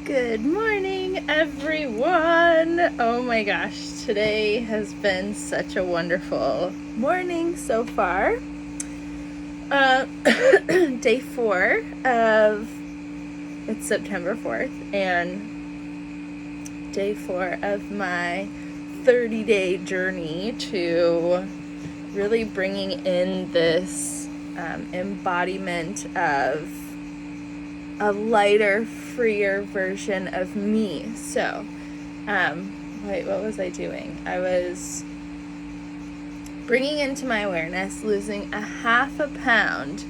Good morning, everyone. Oh my gosh, today has been such a wonderful morning so far. Day 4 of, it's September 4th, and day 4 of my 30-day journey to really bringing in this embodiment of a lighter, freer version of me. So, what was I doing? I was bringing into my awareness, losing a half a pound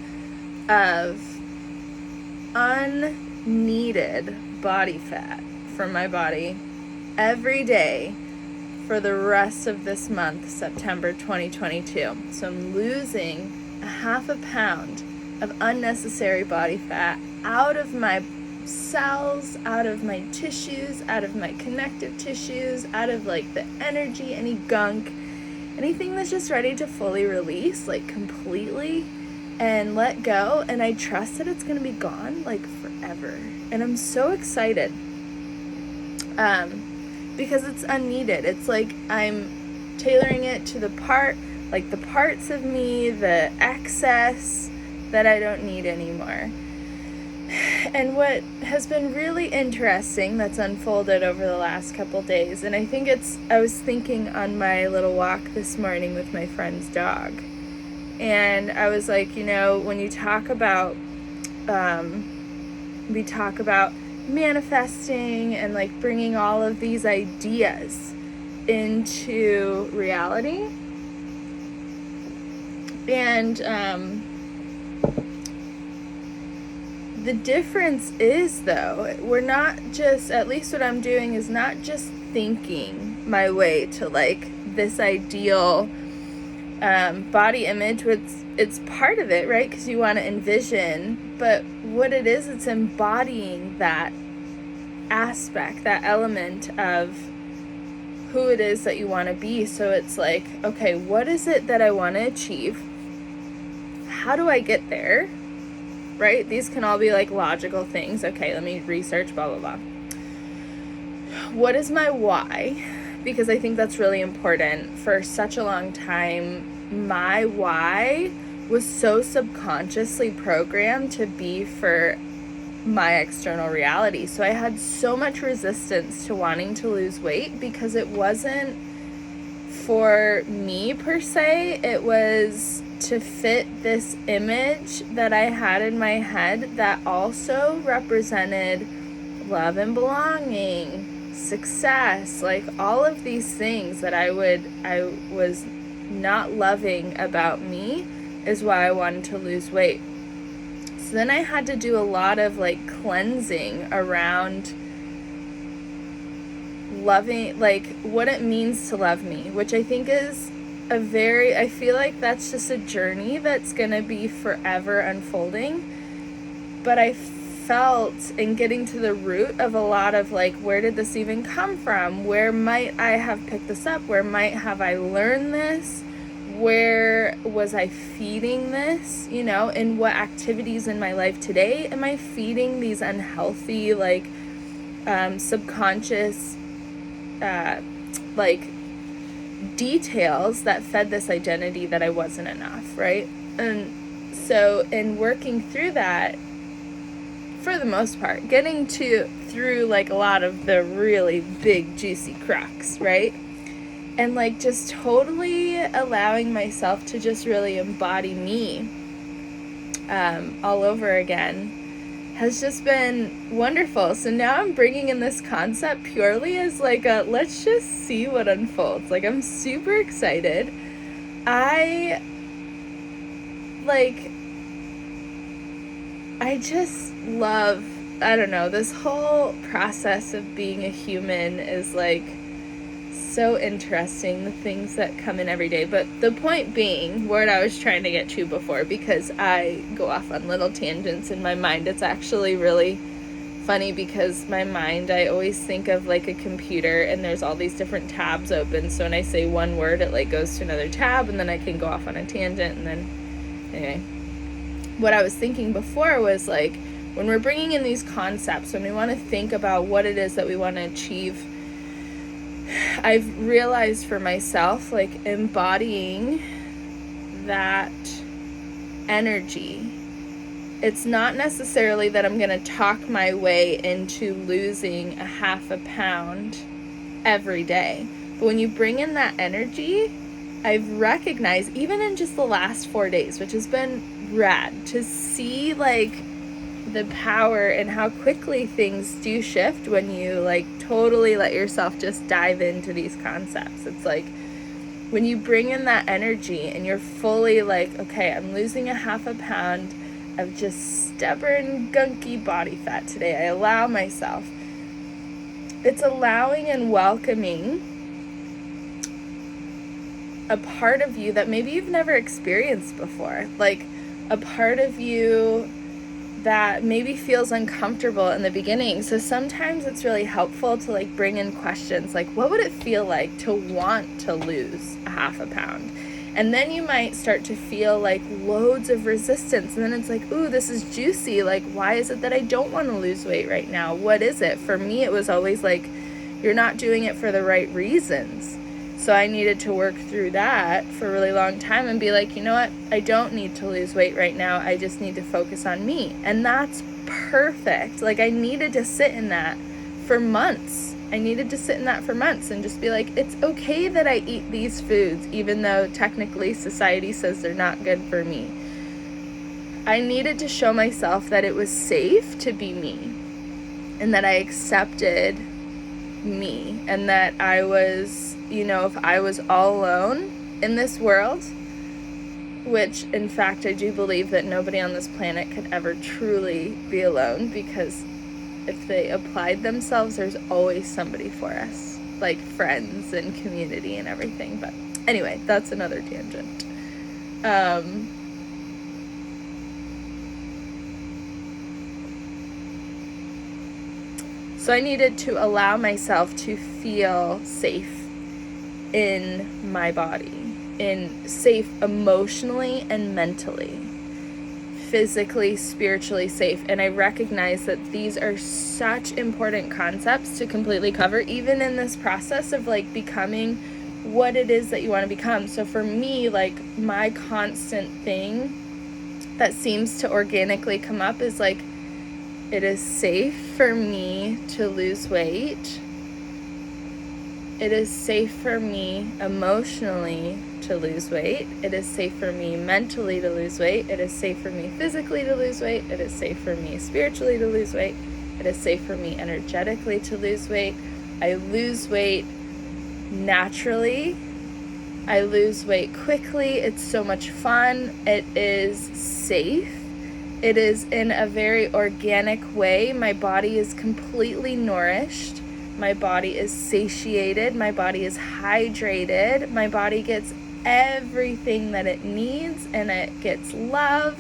of unneeded body fat from my body every day for the rest of this month, September 2022. So I'm losing a half a pound of unnecessary body fat out of my cells, out of my tissues, out of my connective tissues, out of like the energy, any gunk, anything that's just ready to fully release, like completely, and let go. And I trust that it's gonna be gone like forever. And I'm so excited because it's unneeded. It's like I'm tailoring it to the parts of me, the excess that I don't need anymore. And what has been really interesting that's unfolded over the last couple days, and I was thinking on my little walk this morning with my friend's dog, and I was like, when you talk about, we talk about manifesting and like bringing all of these ideas into reality, and the difference is, though, we're not just, at least what I'm doing is not just thinking my way to like this ideal body image, which it's part of it, right? Because you want to envision, but what it is, it's embodying that aspect, that element of who it is that you want to be. So it's like, okay, what is it that I want to achieve? How do I get there? Right? These can all be like logical things. Okay, let me research, blah, blah, blah. What is my why? Because I think that's really important. For such a long time, my why was so subconsciously programmed to be for my external reality. So I had so much resistance to wanting to lose weight because it wasn't for me per se. It was to fit this image that I had in my head that also represented love and belonging, success, like all of these things that I was not loving about me is why I wanted to lose weight. So then I had to do a lot of like cleansing around loving, like what it means to love me, which I think is I feel like that's just a journey that's going to be forever unfolding. But I felt in getting to the root of a lot of like, where did this even come from? Where might I have picked this up? Where might have I learned this? Where was I feeding this? In what activities in my life today am I feeding these unhealthy, like subconscious, like details that fed this identity that I wasn't enough, right? And so in working through that, for the most part, getting through like a lot of the really big juicy crux, right? And like just totally allowing myself to just really embody me all over again has just been wonderful. So now I'm bringing in this concept purely as like let's just see what unfolds. Like I'm super excited. I just love, I don't know, this whole process of being a human is like so interesting, the things that come in every day. But the point being, what I was trying to get to before, because I go off on little tangents in my mind, it's actually really funny because my mind, I always think of like a computer and there's all these different tabs open. So when I say one word, it like goes to another tab and then I can go off on a tangent. And then anyway, what I was thinking before was like, when we're bringing in these concepts, when we want to think about what it is that we want to achieve, I've realized for myself, like, embodying that energy, it's not necessarily that I'm going to talk my way into losing a half a pound every day. But when you bring in that energy, I've recognized, even in just the last 4 days, which has been rad, to see, like, the power and how quickly things do shift when you, like, totally let yourself just dive into these concepts. It's like, when you bring in that energy and you're fully like, okay, I'm losing a half a pound of just stubborn, gunky body fat today. I allow myself. It's allowing and welcoming a part of you that maybe you've never experienced before. Like, a part of you that maybe feels uncomfortable in the beginning. So sometimes it's really helpful to, like, bring in questions like, what would it feel like to want to lose a half a pound? And then you might start to feel like loads of resistance. And then it's like, ooh, this is juicy. Like, why is it that I don't want to lose weight right now? What is it? For me, it was always like, you're not doing it for the right reasons. So I needed to work through that for a really long time and be like, you know what? I don't need to lose weight right now. I just need to focus on me. And that's perfect. Like, I needed to sit in that for months. And just be like, it's okay that I eat these foods, even though technically society says they're not good for me. I needed to show myself that it was safe to be me and that I accepted me and that I was, if I was all alone in this world, which in fact I do believe that nobody on this planet could ever truly be alone, because if they applied themselves, there's always somebody for us, like friends and community and everything. But anyway, that's another tangent. So I needed to allow myself to feel safe in my body, safe emotionally and mentally, physically, spiritually safe. And I recognize that these are such important concepts to completely cover, even in this process of, like, becoming what it is that you want to become. So for me, like, my constant thing that seems to organically come up is like, it is safe for me to lose weight. It is safe for me emotionally to lose weight. It is safe for me mentally to lose weight. It is safe for me physically to lose weight. It is safe for me spiritually to lose weight. It is safe for me energetically to lose weight. I lose weight naturally. I lose weight quickly. It's so much fun. It is safe. It is in a very organic way. My body is completely nourished. My body is satiated. My body is hydrated. My body gets everything that it needs, and it gets love,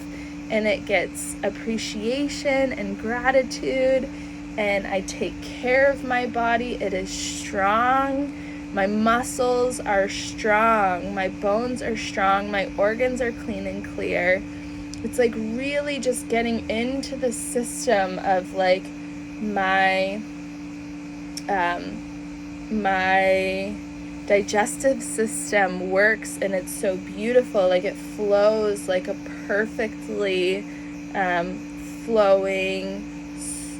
and it gets appreciation and gratitude, and I take care of my body. It is strong. My muscles are strong. My bones are strong. My organs are clean and clear. It's like really just getting into the system of, like, my digestive system works, and it's so beautiful. Like, it flows like a perfectly flowing,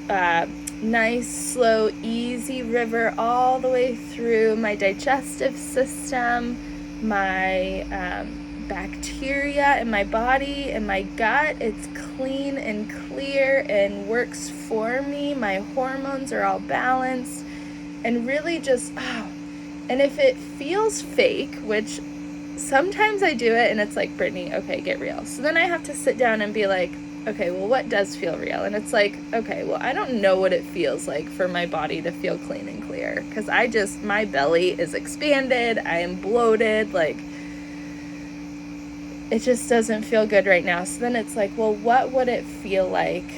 nice, slow, easy river all the way through my digestive system, my bacteria in my body and my gut. It's clean and clear and works for me. My hormones are all balanced, and really just, and if it feels fake, which sometimes I do it and it's like, Brittany, okay, get real. So then I have to sit down and be like, okay, well, what does feel real? And it's like, okay, well, I don't know what it feels like for my body to feel clean and clear, because my belly is expanded, I am bloated, like, it just doesn't feel good right now. So then it's like, well, what would it feel like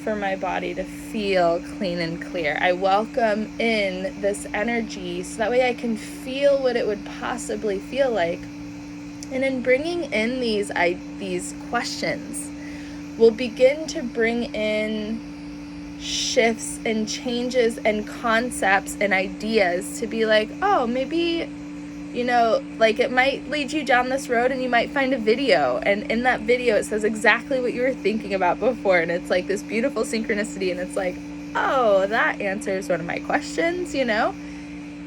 for my body to feel clean and clear? I welcome in this energy so that way I can feel what it would possibly feel like. And in bringing in these questions, will begin to bring in shifts and changes and concepts and ideas to be like, oh, maybe, like it might lead you down this road and you might find a video, and in that video it says exactly what you were thinking about before, and it's like this beautiful synchronicity, and it's like, oh, that answers one of my questions,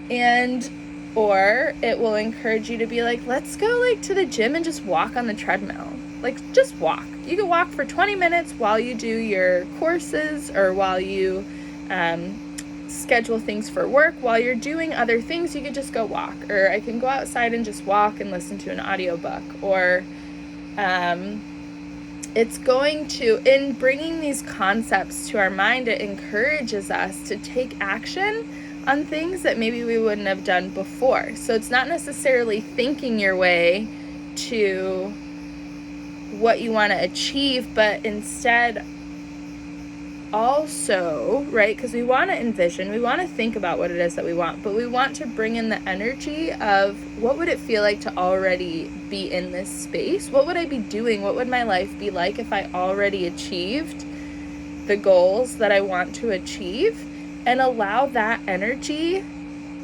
and or it will encourage you to be like, let's go like to the gym and just walk on the treadmill. Like, just walk. You can walk for 20 minutes while you do your courses, or while you schedule things for work. While you're doing other things, you could just go walk. Or I can go outside and just walk and listen to an audiobook. Or it's going to, in bringing these concepts to our mind, it encourages us to take action on things that maybe we wouldn't have done before. So it's not necessarily thinking your way to what you want to achieve, but instead also, right, because we want to envision, we want to think about what it is that we want, but we want to bring in the energy of what would it feel like to already be in this space? What would I be doing? What would my life be like if I already achieved the goals that I want to achieve? And allow that energy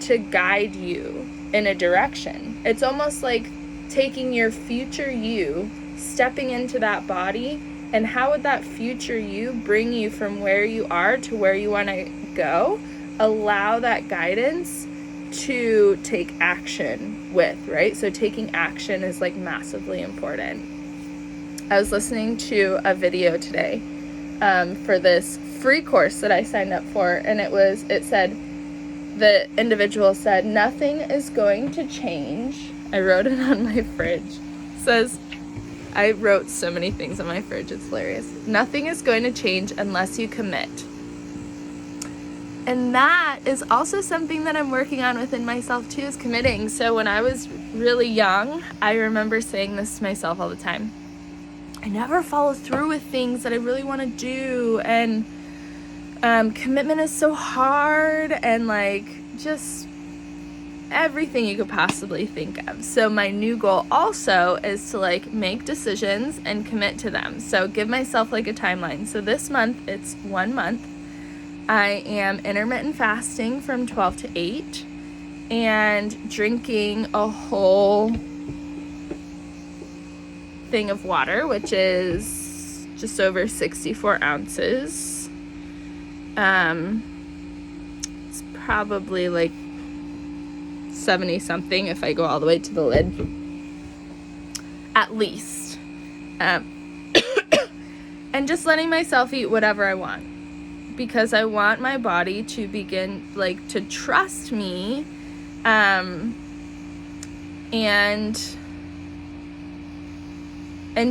to guide you in a direction. It's almost like taking your future you, stepping into that body, and how would that future you bring you from where you are to where you want to go? Allow that guidance to take action with, right? So taking action is like massively important. I was listening to a video today for this free course that I signed up for, and it said, the individual said, nothing is going to change. I wrote it on my fridge. It says, I wrote so many things on my fridge, it's hilarious. Nothing is going to change unless you commit. And that is also something that I'm working on within myself too, is committing. So when I was really young, I remember saying this to myself all the time. I never follow through with things that I really want to do, and commitment is so hard, and like just everything you could possibly think of. So my new goal also is to like make decisions and commit to them. So give myself like a timeline. So this month, it's 1 month. I am intermittent fasting from 12 to 8 and drinking a whole thing of water, which is just over 64 ounces. It's probably like 70 something if I go all the way to the lid, at least. And just letting myself eat whatever I want, because I want my body to begin like to trust me, and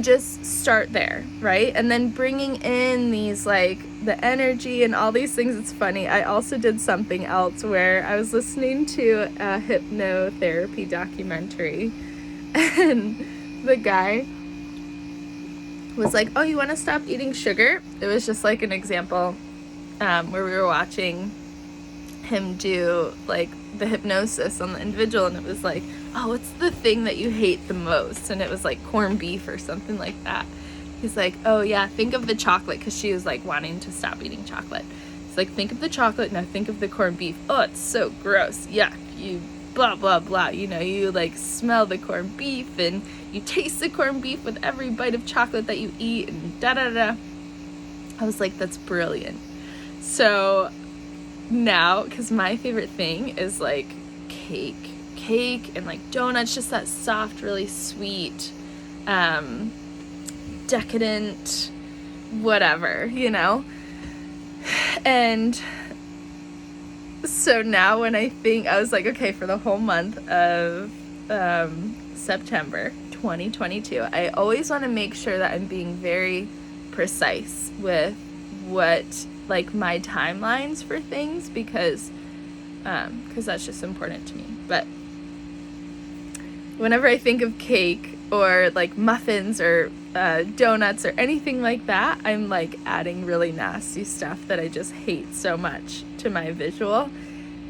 just start there, right? And then bringing in these like the energy and all these things. It's funny, I also did something else where I was listening to a hypnotherapy documentary, and the guy was like, oh, you want to stop eating sugar? It was just like an example where we were watching him do like the hypnosis on the individual, and it was like, oh, what's the thing that you hate the most? And it was like corned beef or something like that. He's like, oh yeah, think of the chocolate, because she was like wanting to stop eating chocolate. It's like, think of the chocolate, now think of the corned beef. Oh, it's so gross. Yuck. You blah blah blah, you like smell the corned beef and you taste the corned beef with every bite of chocolate that you eat, and da da da. I was like, that's brilliant. So now, because my favorite thing is like cake and like donuts, just that soft, really sweet, decadent whatever, and so now when I was like, okay, for the whole month of September 2022, I always want to make sure that I'm being very precise with what like my timelines for things, because that's just important to me. But whenever I think of cake or like muffins or donuts or anything like that, I'm like adding really nasty stuff that I just hate so much to my visual,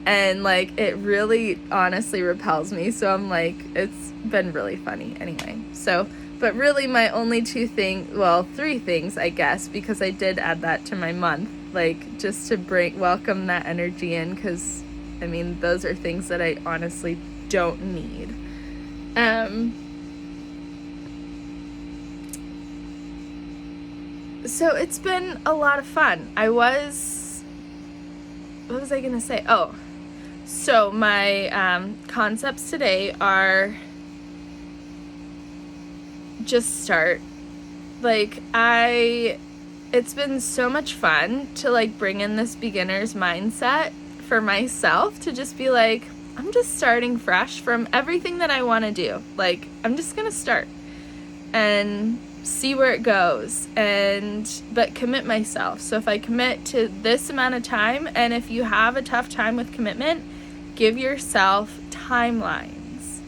and like it really honestly repels me. So I'm like, it's been really funny anyway. So But really my only three things, I guess, because I did add that to my month, like just to welcome that energy in, because I mean, those are things that I honestly don't need. So it's been a lot of fun. What was I gonna say? Oh, so my concepts today are just start. Like, it's been so much fun to like bring in this beginner's mindset for myself, to just be like, I'm just starting fresh from everything that I want to do. Like, I'm just gonna start and see where it goes, but commit myself. So if I commit to this amount of time, and if you have a tough time with commitment, give yourself timelines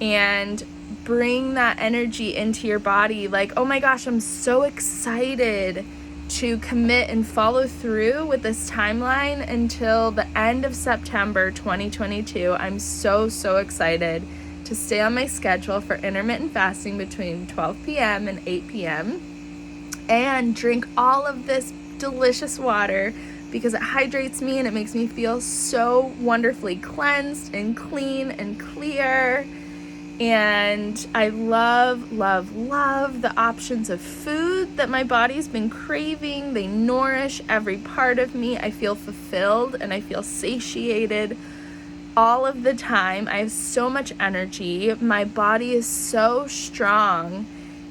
and bring that energy into your body. Like, oh my gosh, I'm so excited to commit and follow through with this timeline until the end of September 2022. I'm so excited to stay on my schedule for intermittent fasting between 12 p.m. and 8 p.m. and drink all of this delicious water, because it hydrates me and it makes me feel so wonderfully cleansed and clean and clear. And I love the options of food that my body's been craving. They nourish every part of me. I feel fulfilled and I feel satiated all of the time. I have so much energy. My body is so strong,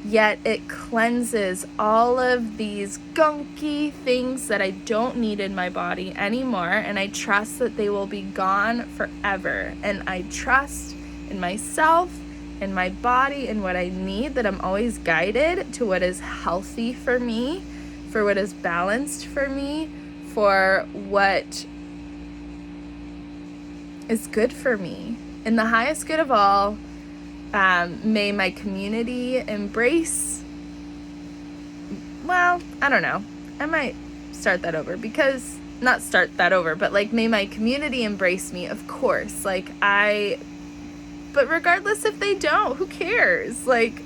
yet it cleanses all of these gunky things that I don't need in my body anymore. And I trust that they will be gone forever. And I trust in myself and my body and what I need, that I'm always guided to what is healthy for me, for what is balanced for me, for what is good for me. And the highest good of all, may my community embrace, well, I don't know, I might start that over, but like, may my community embrace me, of course, but regardless if they don't, who cares? Like,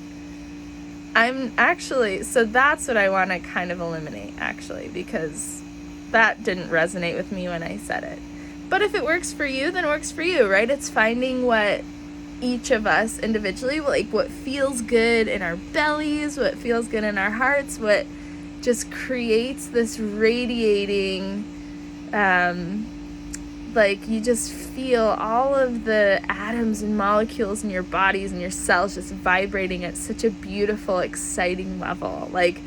so that's what I want to kind of eliminate, actually, because that didn't resonate with me when I said it. But if it works for you, then it works for you, right? It's finding what each of us individually, like what feels good in our bellies, what feels good in our hearts, what just creates this radiating, like you just feel all of the atoms and molecules in your bodies and your cells just vibrating at such a beautiful, exciting level. Like,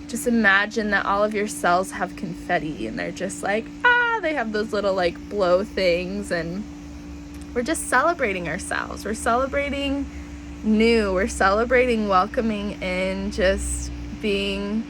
just imagine that all of your cells have confetti and they're just like, they have those little like blow things, and we're just celebrating ourselves. We're celebrating new. We're celebrating welcoming in, just being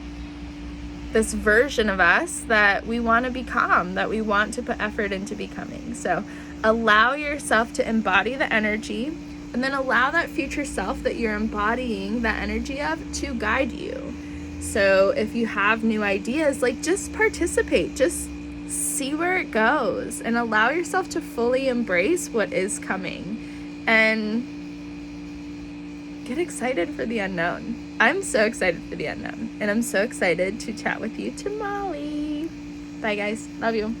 this version of us that we want to become, that we want to put effort into becoming. So allow yourself to embody the energy, and then allow that future self that you're embodying that energy of to guide you. So if you have new ideas, like, just participate, just see where it goes, and allow yourself to fully embrace what is coming, and get excited for the unknown. I'm so excited for the unknown, and I'm so excited to chat with you tomorrow. Bye guys, love you.